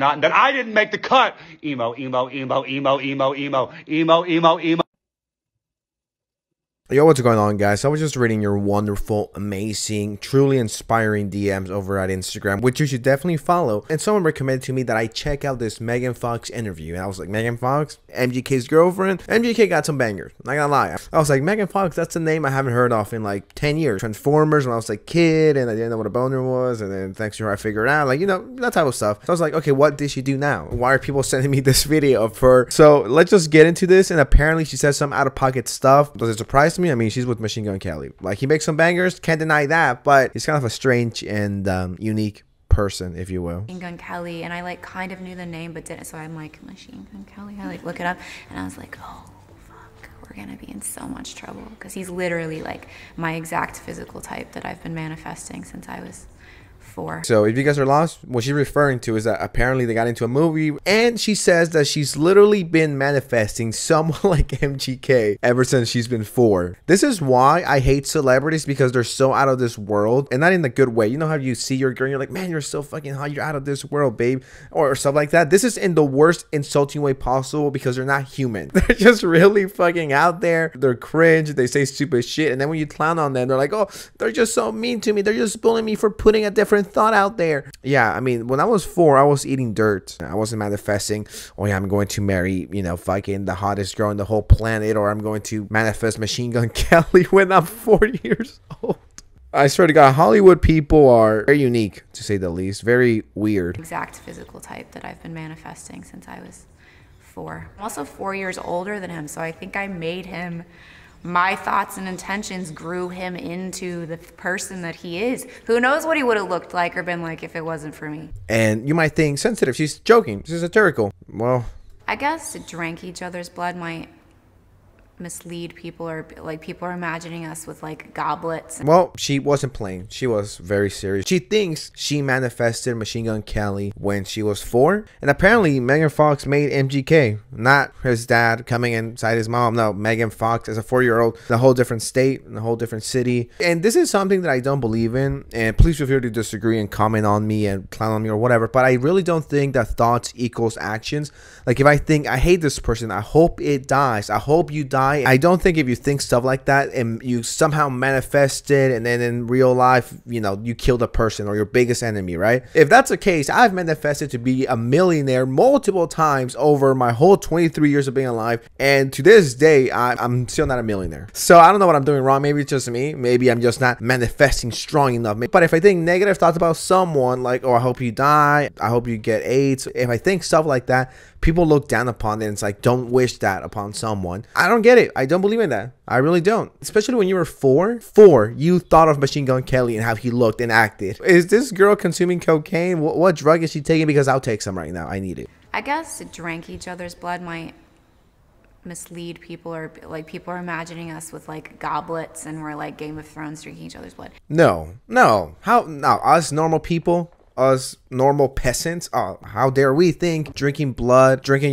not that I didn't make the cut. Emo, emo, emo, emo, emo, emo, emo, emo, emo. Yo, what's going on, guys? I was just reading your wonderful, amazing, truly inspiring DMs over at Instagram, which you should definitely follow. And someone recommended to me that I check out this Megan Fox interview. And I was like, Megan Fox? MGK's girlfriend? MGK got some bangers. Not gonna lie. I was like, Megan Fox, that's a name I haven't heard of in like 10 years. Transformers when I was like a kid and I didn't know what a boner was. And then thanks to her, I figured it out. Like, you know, that type of stuff. So I was like, okay, what did she do now? Why are people sending me this video of her? So let's just get into this. And apparently she says some out-of-pocket stuff. Does it surprise me? I mean, she's with Machine Gun Kelly. Like, he makes some bangers, can't deny that, but he's kind of a strange and unique person, if you will. Machine Gun Kelly, and I like kind of knew the name but didn't, so I'm like, Machine Gun Kelly, I like look it up and I was like, oh fuck, we're gonna be in so much trouble, because he's literally like my exact physical type that I've been manifesting since I was 4. So if you guys are lost, what she's referring to is that apparently they got into a movie, and she says that she's literally been manifesting someone like MGK ever since she's been 4. This is why I hate celebrities, because they're so out of this world, and not in a good way. You know how you see your girl and you're like, man, you're so fucking hot, you're out of this world, babe, or stuff like that. This is in the worst insulting way possible, because they're not human. They're just really fucking out there. They're cringe, they say stupid shit, and then when you clown on them, they're like, oh, they're just so mean to me, they're just bullying me for putting a different thought out there. Yeah, I mean, when I was 4, I was eating dirt. I wasn't manifesting, oh yeah, I'm going to marry, you know, fucking the hottest girl on the whole planet, or I'm going to manifest Machine Gun Kelly when I'm 40 years old. I swear to God, Hollywood people are very unique, to say the least. Very weird. Exact physical type that I've been manifesting since I was 4. I'm also 4 years older than him, so I think I made him, my thoughts and intentions grew him into the person that he is. Who knows what he would have looked like or been like if it wasn't for me. And you might think, sensitive, she's joking, she's satirical. Well, I guess drank each other's blood might mislead people, or like people are imagining us with like goblets. Well, she wasn't playing. She was very serious. She thinks she manifested Machine Gun Kelly when she was 4. And apparently Megan Fox made MGK, not his dad coming inside his mom. No, Megan Fox as a 4-year-old, in a whole different state, in a whole different city. And this is something that I don't believe in. And please feel free to disagree and comment on me and clown on me or whatever. But I really don't think that thoughts equals actions. Like, if I think I hate this person, I hope it dies. I hope you die. I don't think if you think stuff like that and you somehow manifest it, and then in real life, you know, you kill the person or your biggest enemy, right? If that's the case, I've manifested to be a millionaire multiple times over my whole 23 years of being alive, and to this day, I'm still not a millionaire. So I don't know what I'm doing wrong. Maybe it's just me. Maybe I'm just not manifesting strong enough. But if I think negative thoughts about someone, like, oh, I hope you die, I hope you get AIDS, if I think stuff like that, people look down upon it, and it's like, don't wish that upon someone. I don't get it. I don't believe in that. I really don't. Especially when you were 4. You thought of Machine Gun Kelly and how he looked and acted. Is this girl consuming cocaine? What drug is she taking? Because I'll take some right now. I need it. I guess drank each other's blood might mislead people, or like people are imagining us with like goblets and we're like Game of Thrones drinking each other's blood. No. How? No, us normal people, us normal peasants, how dare we think drinking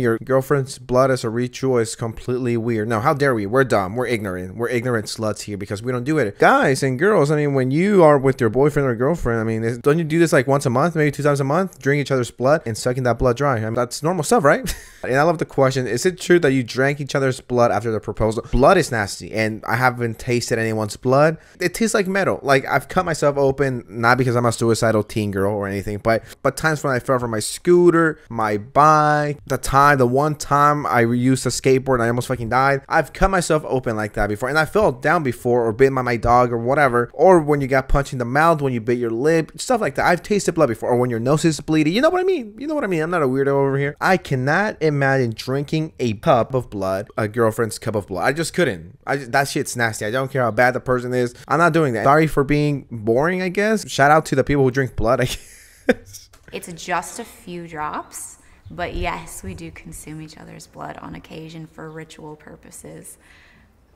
your girlfriend's blood as a ritual is completely weird? No, how dare we? We're dumb, we're ignorant sluts here, because we don't do it. Guys and girls, I mean, when you are with your boyfriend or girlfriend, I mean, don't you do this like once a month, maybe 2 times a month, drink each other's blood and sucking that blood dry? I mean, that's normal stuff, right? And I love the question, is it true that you drank each other's blood after the proposal? Blood is nasty, and I haven't tasted anyone's blood. It tastes like metal. Like, I've cut myself open, not because I'm a suicidal teen girl or anything, but times when I fell from my scooter, my bike, the one time I used a skateboard and I almost fucking died. I've cut myself open like that before, and I fell down before, or bitten by my dog or whatever, or when you got punched in the mouth, when you bit your lip, stuff like that. I've tasted blood before, or when your nose is bleeding. You know what I mean? I'm not a weirdo over here. I cannot imagine drinking a cup of blood, a girlfriend's cup of blood. I just couldn't. That shit's nasty. I don't care how bad the person is. I'm not doing that. Sorry for being boring, I guess. Shout out to the people who drink blood, I guess. It's just a few drops, but yes, we do consume each other's blood on occasion for ritual purposes.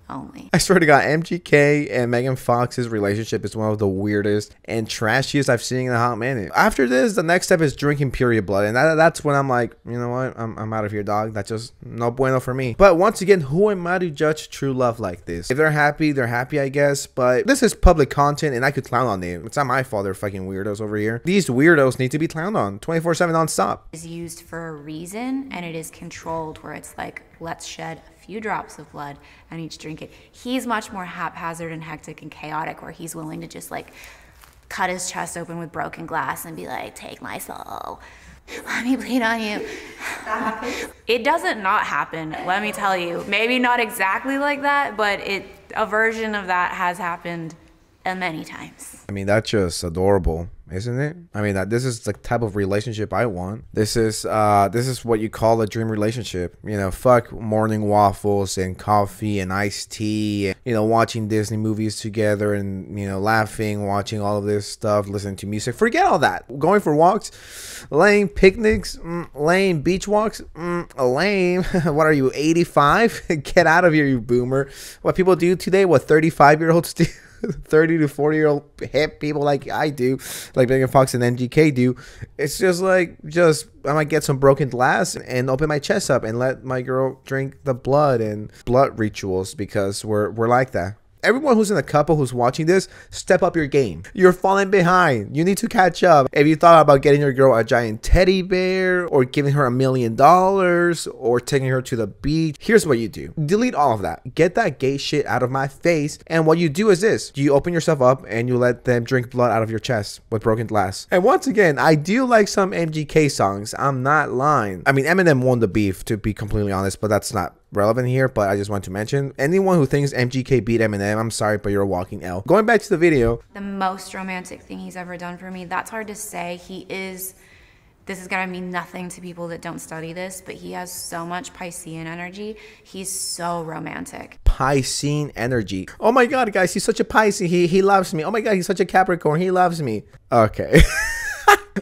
only. I swear to God, MGK and Megan Fox's relationship is one of the weirdest and trashiest I've seen in a hot minute. After this, the next step is drinking period blood, and that's when I'm like, you know what, I'm out of here, dog. That's just no bueno for me. But once again, who am I to judge true love like this? If they're happy, I guess. But this is public content, and I could clown on them. It's not my fault they're fucking weirdos over here. These weirdos need to be clowned on 24/7 non-stop. Is used for a reason, and it is controlled where it's like, let's shed a few drops of blood and each drink it. He's much more haphazard and hectic and chaotic, where he's willing to just like cut his chest open with broken glass and be like, take my soul, let me bleed on you. It doesn't not happen, let me tell you. Maybe not exactly like that, but a version of that has happened many times. I mean, that's just adorable, isn't it? I mean, this is the type of relationship I want. This is what you call a dream relationship. You know, fuck morning waffles and coffee and iced tea, and, you know, watching Disney movies together and, you know, laughing, watching all of this stuff, listening to music. Forget all that. Going for walks, lame picnics, lame beach walks, lame. What are you, 85? Get out of here, you boomer. What people do today, what 35-year-olds do. 30 to 40-year-old hip people like I do, like Megan Fox and MGK do. It's just like, I might get some broken glass and open my chest up and let my girl drink the blood and blood rituals, because we're like that. Everyone who's in a couple who's watching this, step up your game. You're falling behind. You need to catch up. If you thought about getting your girl a giant teddy bear, or giving her $1 million, or taking her to the beach, here's what you do. Delete all of that. Get that gay shit out of my face. And what you do is this. You open yourself up and you let them drink blood out of your chest with broken glass. And once again, I do like some MGK songs. I'm not lying. I mean, Eminem won the beef, to be completely honest, but that's not relevant here. But I just want to mention, anyone who thinks MGK beat Eminem, I'm sorry, but you're a walking L. Going back to the video, The most romantic thing he's ever done for me, that's hard to say. This is gonna mean nothing to people that don't study this, but he has so much Piscean energy. He's so romantic. Piscean energy. Oh my God, guys, he's such a Pisces. He loves me. Oh my God, he's such a Capricorn. He loves me. Okay.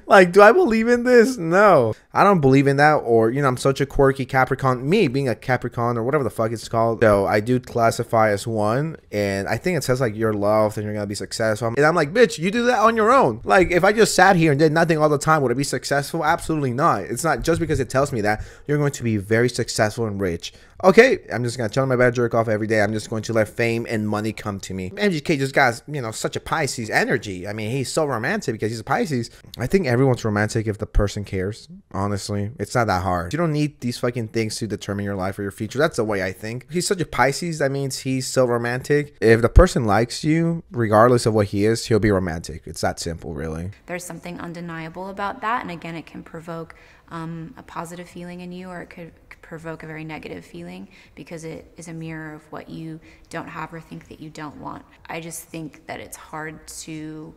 Like, do I believe in this? No, I don't believe in that. Or, you know, I'm such a quirky Capricorn. Me being a Capricorn, or whatever the fuck it's called. So I do classify as one. And I think it says like you're loved and you're going to be successful. And I'm like, bitch, you do that on your own. Like, if I just sat here and did nothing all the time, would it be successful? Absolutely not. It's not just because it tells me that you're going to be very successful and rich. Okay, I'm just going to tell my bed jerk off every day. I'm just going to let fame and money come to me. MGK just got, you know, such a Pisces energy. I mean, he's so romantic because he's a Pisces. I think everyone's romantic if the person cares. Honestly, it's not that hard. You don't need these fucking things to determine your life or your future. That's the way I think. He's such a Pisces. That means he's so romantic. If the person likes you, regardless of what he is, he'll be romantic. It's that simple, really. There's something undeniable about that. And again, it can provoke a positive feeling in you, or it could provoke a very negative feeling, because it is a mirror of what you don't have or think that you don't want. I just think that it's hard to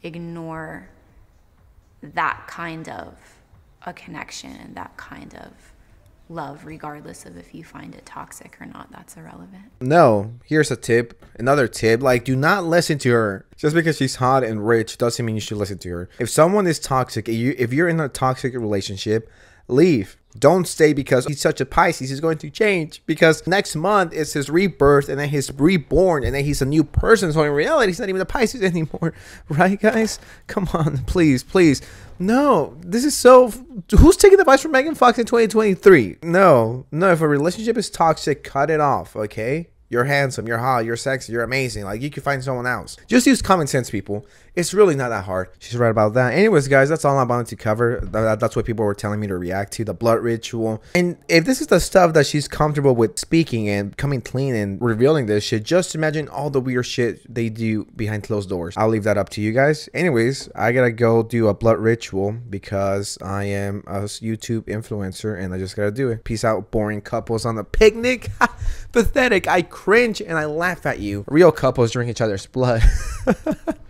ignore that kind of a connection and that kind of love, regardless of if you find it toxic or not. That's irrelevant. No, here's a tip. Another tip, like, do not listen to her. Just because she's hot and rich doesn't mean you should listen to her. If someone is toxic, if you're in a toxic relationship, leave. Don't stay because he's such a Pisces. He's going to change, because next month is his rebirth, and then he's reborn, and then he's a new person. So in reality, he's not even a Pisces anymore. Right, guys? Come on, please, please. No, this is so... Who's taking advice from Megan Fox in 2023? No, if a relationship is toxic, cut it off, okay? You're handsome, you're hot, you're sexy, you're amazing. Like, you can find someone else. Just use common sense, people. It's really not that hard. She's right about that. Anyways, guys, that's all I wanted to cover. That's what people were telling me to react to, the blood ritual. And if this is the stuff that she's comfortable with speaking and coming clean and revealing this shit, just imagine all the weird shit they do behind closed doors. I'll leave that up to you guys. Anyways, I gotta go do a blood ritual because I am a YouTube influencer and I just gotta do it. Peace out, boring couples on the picnic. Pathetic. I cringe and I laugh at you. Real couples drink each other's blood.